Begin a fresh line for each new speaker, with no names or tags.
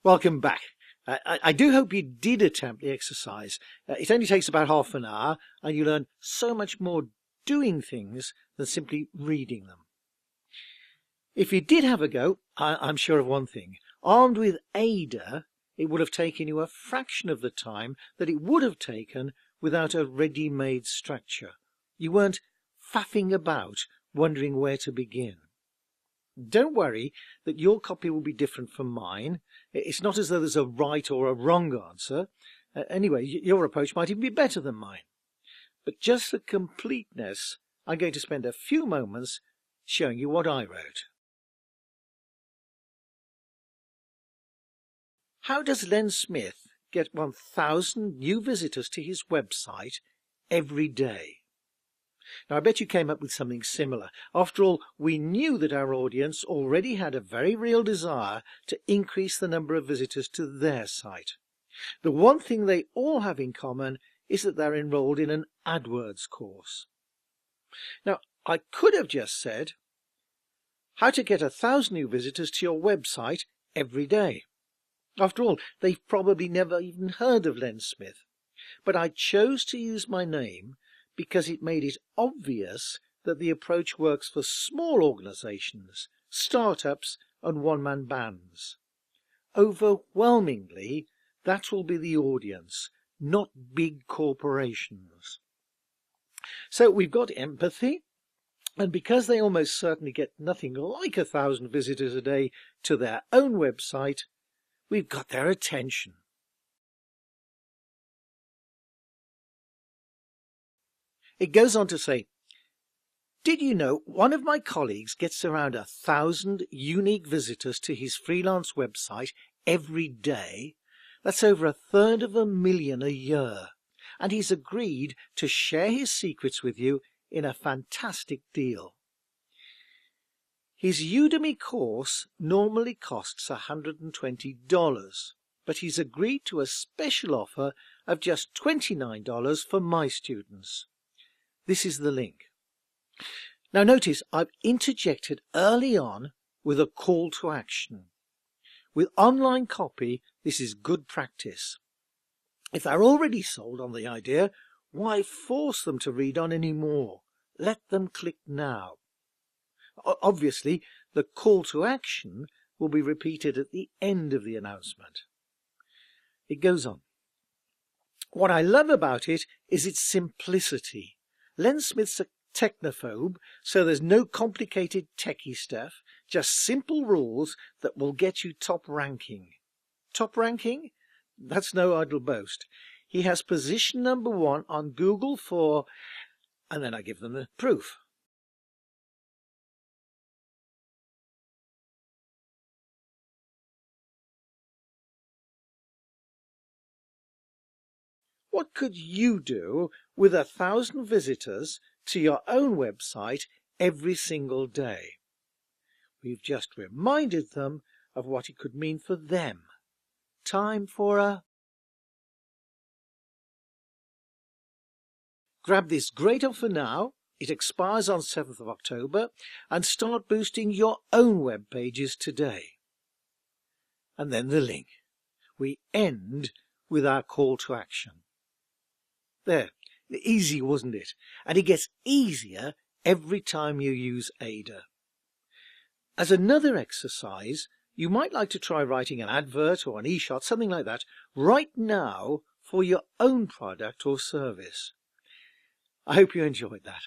Welcome back. I do hope you did attempt the exercise. It only takes about half an hour and you learn so much more doing things than simply reading them. If you did have a go, I'm sure of one thing. Armed with AIDA, it would have taken you a fraction of the time that it would have taken without a ready-made structure. You weren't faffing about wondering where to begin. Don't worry that your copy will be different from mine. It's not as though there's a right or a wrong answer. Anyway, your approach might even be better than mine. But just for completeness, I'm going to spend a few moments showing you what I wrote. How does Len Smith get 1,000 new visitors to his website every day? Now, I bet you came up with something similar. After all, we knew that our audience already had a very real desire to increase the number of visitors to their site. The one thing they all have in common is that they're enrolled in an AdWords course. Now, I could have just said, how to get 1,000 new visitors to your website every day. After all, they've probably never even heard of Len Smith. But I chose to use my name because it made it obvious that the approach works for small organizations, startups, and one-man bands. Overwhelmingly, that will be the audience, not big corporations. So we've got empathy, and because they almost certainly get nothing like 1,000 visitors a day to their own website, we've got their attention. It goes on to say, did you know one of my colleagues gets around 1,000 unique visitors to his freelance website every day? That's over 1/3 a year. And he's agreed to share his secrets with you in a fantastic deal. His Udemy course normally costs $120, but he's agreed to a special offer of just $29 for my students. This is the link. Now notice I've interjected early on with a call to action. With online copy, this is good practice. If they're already sold on the idea, why force them to read on any more? Let them click now. Obviously, the call to action will be repeated at the end of the announcement. It goes on. What I love about it is its simplicity. Len Smith's a technophobe, so there's no complicated techie stuff, just simple rules that will get you top ranking. Top ranking? That's no idle boast. He has position #1 on Google for, and then I give them the proof. What could you do with 1,000 visitors to your own website every single day? We've just reminded them of what it could mean for them. Time for a... Grab this great offer now. It expires on 7th of October and start boosting your own web pages today. And then the link. We end with our call to action. There, easy, wasn't it? And it gets easier every time you use AIDA. As another exercise, you might like to try writing an advert or an e-shot, something like that, right now for your own product or service. I hope you enjoyed that.